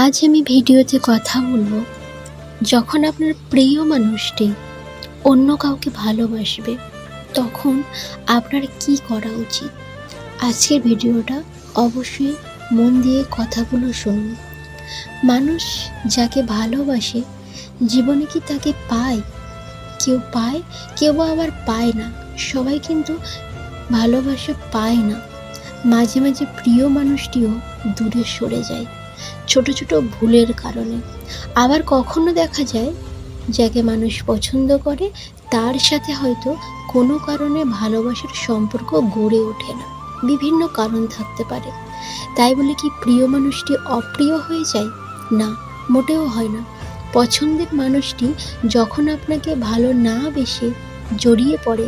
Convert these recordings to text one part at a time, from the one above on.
আজ আমি ভিডিওতে কথা বলবো, যখন আপনার প্রিয় মানুষটি অন্য কাউকে ভালোবাসবে তখন আপনার কি করা উচিত। আজকের ভিডিওটা অবশ্যই মন দিয়ে কথাগুলো শুনুন। মানুষ যাকে ভালোবাসে জীবনে কি তাকে পায়? কেউ পায়, কেউ আবার পায় না। সবাই কিন্তু ভালোবাসা পায় না। মাঝে মাঝে প্রিয় মানুষটিও দূরে সরে যায় ছোট ছোট ভুলের কারণে। আবার কখনো দেখা যায় যাকে মানুষ পছন্দ করে তার সাথে হয়তো কোনো কারণে ভালোবাসার সম্পর্ক গড়ে ওঠে না। বিভিন্ন কারণ থাকতে পারে। তাই বলে কি প্রিয় মানুষটি অপ্রিয় হয়ে যায়? না, মোটেও হয় না। পছন্দের মানুষটি যখন আপনাকে ভালো না বেশে জড়িয়ে পড়ে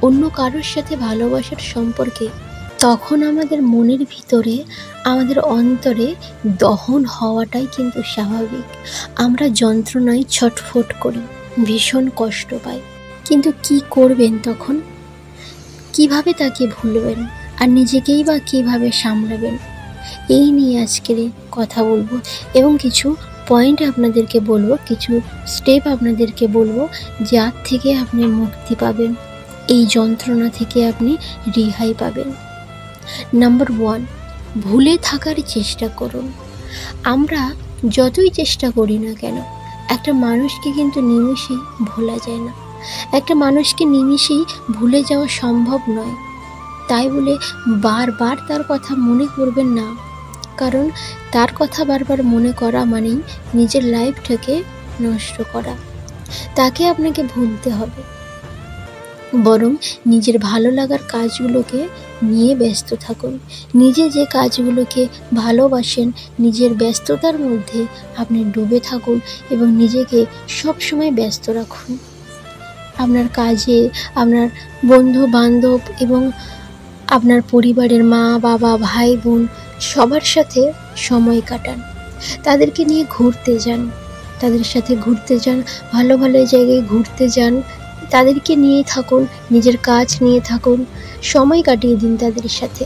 অন্য কারোর সাথে ভালোবাসার সম্পর্কে, তখন আমাদের মনের ভিতরে, আমাদের অন্তরে দহন হওয়াটাই কিন্তু স্বাভাবিক। আমরা যন্ত্রণায় ছটফট করি, ভীষণ কষ্ট পাই। কিন্তু কি করবেন তখন? কিভাবে তাকে ভুলবেন আর নিজেকেই বা কিভাবে সামলাবেন? এই নিয়ে আজকের কথা বলবো এবং কিছু পয়েন্ট আপনাদেরকে বলবো, কিছু স্টেপ আপনাদেরকে বলবো যার থেকে আপনি মুক্তি পাবেন, এই যন্ত্রণা থেকে আপনি রেহাই পাবেন। নাম্বার 1, ভুলে থাকার চেষ্টা করুন। আমরা যতই চেষ্টা করি না কেন একটা মানুষকে কিন্তু নিমেষেই ভোলা যায় না। একটা মানুষকে নিমেষেই ভুলে যাওয়া সম্ভব নয়। তাই বলে বারবার তার কথা মনে করবেন না, কারণ তার কথা বারবার মনে করা মানেই নিজের লাইফটাকে নষ্ট করা। তাকে আপনাকে ভুলতে হবে, বরং নিজের ভালো লাগার কাজগুলোকে নিয়ে ব্যস্ত থাকুন। নিজে যে কাজগুলোকে ভালোবাসেন নিজের ব্যস্ততার মধ্যে আপনি ডুবে থাকুন এবং নিজেকে সবসময় ব্যস্ত রাখুন। আপনার কাজে, আপনার বন্ধু বান্ধব এবং আপনার পরিবারের মা বাবা ভাই বোন সবার সাথে সময় কাটান। তাদেরকে নিয়ে ঘুরতে যান, তাদের সাথে ঘুরতে যান, ভালো ভালো জায়গায় ঘুরতে যান। তাদেরকে নিয়ে থাকুন, নিজের কাজ নিয়ে থাকুন, সময় কাটিয়ে দিন তাদের সাথে।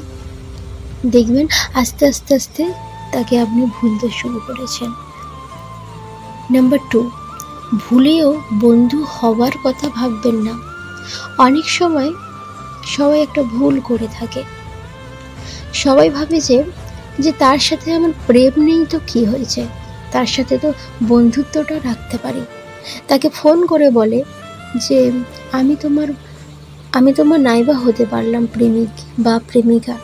দেখবেন আস্তে আস্তে আস্তে তাকে আপনি ভুলতে শুরু করেছেন। নাম্বার 2, ভুলেও বন্ধু হওয়ার কথা ভাববেন না। অনেক সময় সবাই একটা ভুল করে থাকে। সবাই ভাবে যে তার সাথে আমার প্রেম নেই তো কি হয়েছে, তার সাথে তো বন্ধুত্বটা রাখতে পারি। তাকে ফোন করে বলে যে আমি তোমার নাইবা হতে পারলাম প্রেমিক বা প্রেমিকা,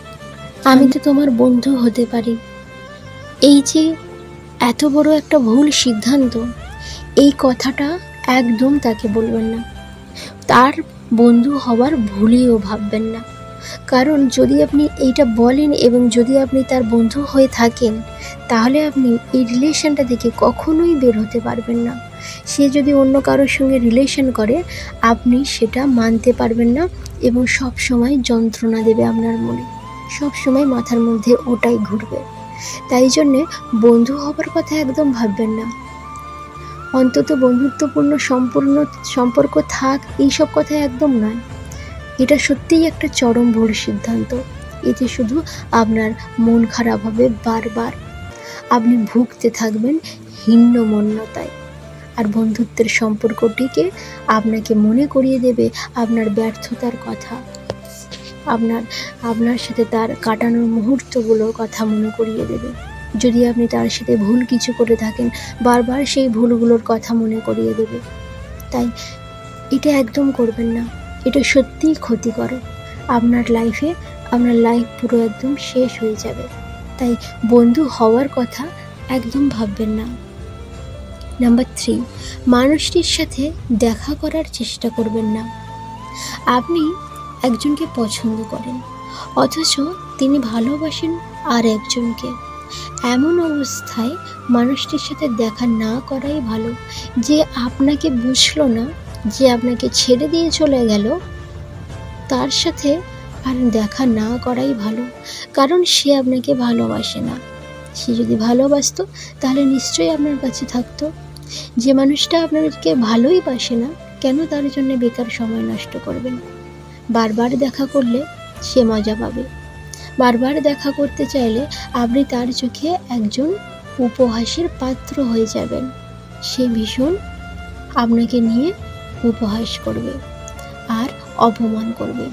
আমি তো তোমার বন্ধু হতে পারি। এই যে এত বড় একটা ভুল সিদ্ধান্ত, এই কথাটা একদম তাকে বলবেন না। তার বন্ধু হওয়ার ভুলেও ভাববেন না। কারণ যদি আপনি এইটা বলেন এবং যদি আপনি তার বন্ধু হয়ে থাকেন, তাহলে আপনি এই রিলেশনটা থেকে কখনোই বের হতে পারবেন না। সে যদি অন্য কারোর সঙ্গে রিলেশন করে আপনি সেটা মানতে পারবেন না এবং সব সময় যন্ত্রণা দেবে আপনার মনে, সব সময় মাথার মধ্যে ওটাই ঘুরবে। তাই জন্যে বন্ধু হবার কথা একদম ভাববেন না। অন্তত বন্ধুত্বপূর্ণ সম্পর্ক থাক, এইসব কথা একদম নয়। এটা সত্যিই একটা চরম ভুল সিদ্ধান্ত। এতে শুধু আপনার মন খারাপ হবে, বারবার আপনি ভুগতে থাকবেন হীনমন্যতায়। আর বন্ধুত্বের সম্পর্কটিকে আপনাকে মনে করিয়ে দেবে আপনার ব্যর্থতার কথা, আপনার সাথে তার কাটানোর মুহূর্তগুলোর কথা মনে করিয়ে দেবে। যদি আপনি তার সাথে ভুল কিছু করে থাকেন, বারবার সেই ভুলগুলোর কথা মনে করিয়ে দেবে। তাই এটা একদম করবেন না। এটা সত্যিই ক্ষতিকর। আপনার লাইফ পুরো একদম শেষ হয়ে যাবে। তাই বন্ধু হওয়ার কথা একদম ভাববেন না। নাম্বার 3, মানুষটির সাথে দেখা করার চেষ্টা করবেন না। আপনি একজনকে পছন্দ করেন অথচ তিনি ভালোবাসেন আর একজনকে। এমন অবস্থায় মানুষটির সাথে দেখা না করাই ভালো। যে আপনাকে বুঝলো না, যে আপনাকে ছেড়ে দিয়ে চলে গেল, তার সাথে আর দেখা না করাই ভালো। কারণ সে আপনাকে ভালোবাসে না। সে যদি ভালোবাসতো তাহলে নিশ্চয়ই আপনার কাছে থাকতো। যে মানুষটা আপনাকে ভালোই বাসে না, কেন তার জন্য বেকার সময় নষ্ট করবেন? বারবার দেখা করলে সে মজা পাবে। বারবার দেখা করতে চাইলে আপনি তার চোখে একজন উপহাসের পাত্র হয়ে যাবেন। সে ভীষণ আপনাকে নিয়ে উপহাস করবে আর অপমান করবে,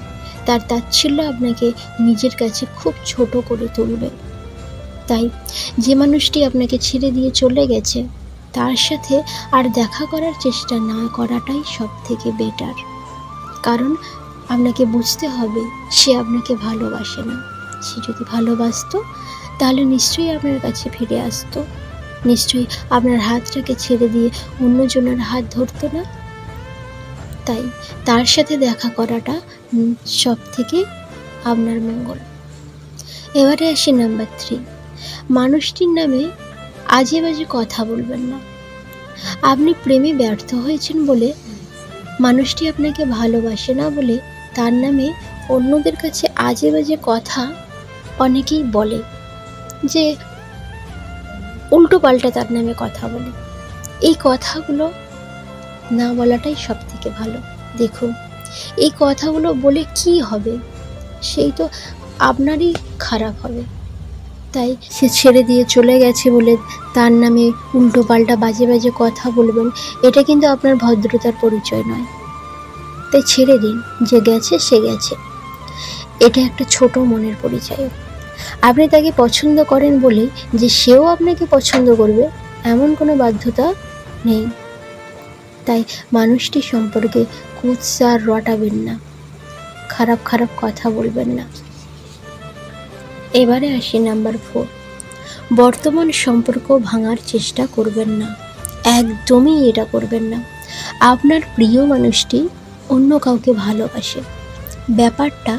তার তাচ্ছিল্য আপনাকে নিজের কাছে খুব ছোট করে তুলবে। তাই যে মানুষটি আপনাকে ছেড়ে দিয়ে চলে গেছে তার সাথে আর দেখা করার চেষ্টা না করাটাই সব থেকে বেটার। কারণ আপনাকে বুঝতে হবে সে আপনাকে ভালোবাসে না। সে যদি ভালোবাসতো তাহলে নিশ্চয়ই আপনার কাছে ফিরে আসতো, নিশ্চয়ই আপনার হাতটাকে ছেড়ে দিয়ে অন্যজনের হাত ধরতো না। তাই তার সাথে দেখা করাটা সব থেকে আপনার মঙ্গল। এবারে আসি নাম্বার 3, মানুষটির নামে আজে বাজে কথা বলবেন না। আপনি প্রেমে ব্যর্থ হয়েছেন বলে, মানুষটি আপনাকে ভালোবাসে না বলে তার নামে অন্যদের কাছে আজে বাজে কথা অনেকেই বলে, যে উল্টো পাল্টা তার নামে কথা বলে। এই কথাগুলো না বলাটাই সব থেকে ভালো। দেখুন, এই কথাগুলো বলে কি হবে? সেই তো আপনারই খারাপ হবে। তাই সে ছেড়ে দিয়ে চলে গেছে বলে তার নামে উল্টো পাল্টা বাজে বাজে কথা বলবেন, এটা কিন্তু আপনার ভদ্রতার পরিচয় নয়। তাই ছেড়ে দিন, যে গেছে সে গেছে। এটা একটা ছোট মনের পরিচয়। আপনি তাকে পছন্দ করেন বলেই যে সেও আপনাকে পছন্দ করবে এমন কোনো বাধ্যতা নেই। তাই মানুষটি সম্পর্কে কুৎসার রটাবেন না, খারাপ খারাপ কথা বলবেন না। এবারে আসি নাম্বার 4, বর্তমান সম্পর্ক ভাঙার চেষ্টা করবেন না। একদমই এটা করবেন না। আপনার প্রিয় মানুষটি অন্য কাউকে ভালোবাসে, ব্যাপারটা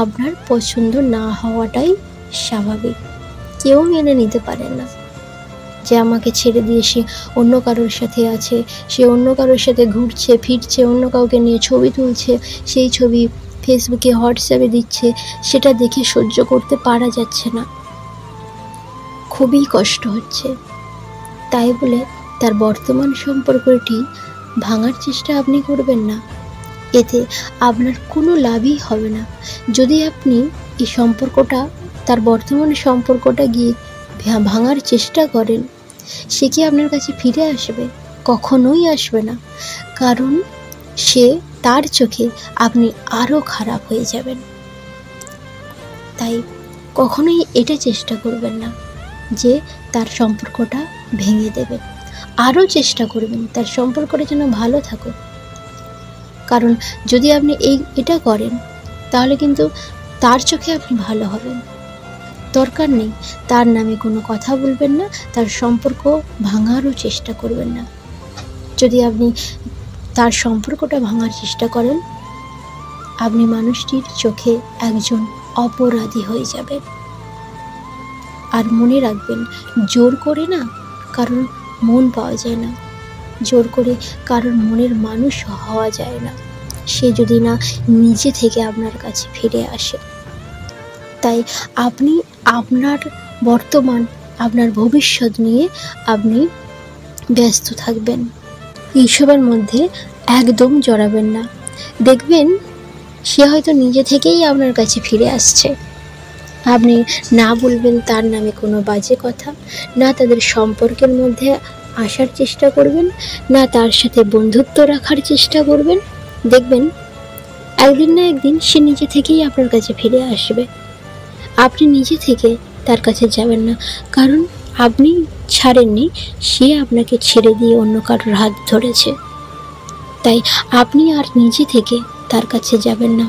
আপনার পছন্দ না হওয়াটাই স্বাভাবিক। কেউ মেনে নিতে পারে না যে আমাকে ছেড়ে দিয়ে সে অন্য কারোর সাথে আছে, সে অন্য কারোর সাথে ঘুরছে ফিরছে, অন্য কাউকে নিয়ে ছবি তুলছে, সেই ছবি ফেসবুকে হোয়াটসঅ্যাপে দিচ্ছে, সেটা দেখে সহ্য করতে পারা যাচ্ছে না, খুবই কষ্ট হচ্ছে। তাই বলে তার বর্তমান সম্পর্কটি ভাঙার চেষ্টা আপনি করবেন না। এতে আপনার কোনো লাভই হবে না। যদি আপনি এই সম্পর্কটা, তার বর্তমান সম্পর্কটা গিয়ে ভাঙার চেষ্টা করেন, সে কি আপনার কাছে ফিরে আসবে? কখনোই আসবে না। কারণ সে, তার চোখে আপনি আরও খারাপ হয়ে যাবেন। তাই কখনোই এটা চেষ্টা করবেন না যে তার সম্পর্কটা ভেঙে দেবেন। আরও চেষ্টা করবেন তার সম্পর্কটা যেন ভালো থাকুক। কারণ যদি আপনি এটা করেন তাহলে কিন্তু তার চোখে আপনি ভালো হবেন। দরকার নেই তার নামে কোনো কথা বলবেন না, তার সম্পর্ক ভাঙারও চেষ্টা করবেন না। যদি আপনি তার সম্পর্কটা ভাঙার চেষ্টা করেন, আপনি মানুষটির চোখে একজন অপরাধী হয়ে যাবেন। আর মনে রাখবেন, জোর করে না কারণ মন পাওয়া যায় না, জোর করে কারোর মনের মানুষ হওয়া যায় না, সে যদি না নিজে থেকে আপনার কাছে ফিরে আসে। তাই আপনি আপনার বর্তমান, আপনার ভবিষ্যৎ নিয়ে আপনি ব্যস্ত থাকবেন। এইসবের মধ্যে একদম জড়াবেন না। দেখবেন সে হয়তো নিজে থেকেই আপনার কাছে ফিরে আসছে। আপনি না বলবেন তার নামে কোনো বাজে কথা, না তাদের সম্পর্কের মধ্যে আসার চেষ্টা করবেন, না তার সাথে বন্ধুত্ব রাখার চেষ্টা করবেন। দেখবেন একদিন না একদিন সে নিজে থেকেই আপনার কাছে ফিরে আসবে। আপনি নিজে থেকে তার কাছে যাবেন না, কারণ আপনি ছাড়েননি, সে আপনাকে ছেড়ে দিয়ে অন্য কারোর হাত ধরেছে। তাই আপনি আর নিজে থেকে তার কাছে যাবেন না।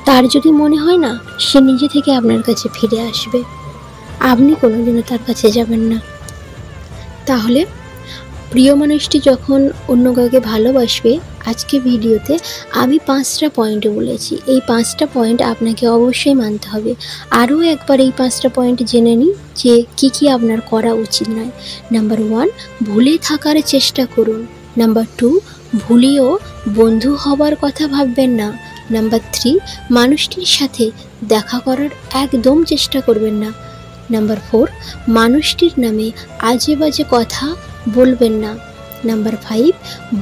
তার যদি মনে হয় না সে নিজে থেকে আপনার কাছে ফিরে আসবে, আপনি কোনোদিনও তার কাছে যাবেন না। তাহলে প্রিয় মানুষটি যখন অন্য কাউকে ভালোবাসবে, আজকে ভিডিওতে আমি 5টা পয়েন্ট বলেছি। এই 5টা পয়েন্ট আপনাকে অবশ্যই মানতে হবে। আরও একবার এই 5টা পয়েন্ট জেনে নিন যে কি কি আপনার করা উচিত নয়। নাম্বার 1, ভুলে থাকার চেষ্টা করুন। নাম্বার 2, ভুলেও বন্ধু হবার কথা ভাববেন না। নাম্বার 3, মানুষটির সাথে দেখা করার একদম চেষ্টা করবেন না। নাম্বার 4, মানুষটির নামে আজে বাজে কথা বলবেন না। নাম্বার 5,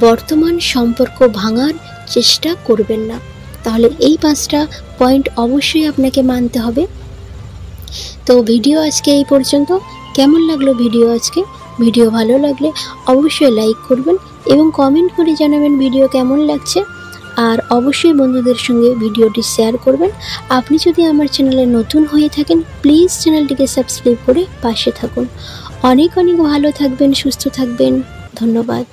বর্তমান সম্পর্ক ভাঙার চেষ্টা করবেন না। তাহলে এই 5টা পয়েন্ট অবশ্যই আপনাকে মানতে হবে। তো ভিডিও আজকে এই পর্যন্ত। কেমন লাগলো ভিডিও আজকে? ভিডিও ভালো লাগলে অবশ্যই লাইক করবেন এবং কমেন্ট করে জানাবেন ভিডিও কেমন লাগছে। আর অবশ্যই বন্ধুদের সঙ্গে ভিডিওটি শেয়ার করবেন। আপনি যদি আমার চ্যানেলে নতুন হয়ে থাকেন প্লিজ চ্যানেলটিকে সাবস্ক্রাইব করে পাশে থাকুন। অনেক অনেক ভালো থাকবেন, সুস্থ থাকবেন। ধন্যবাদ।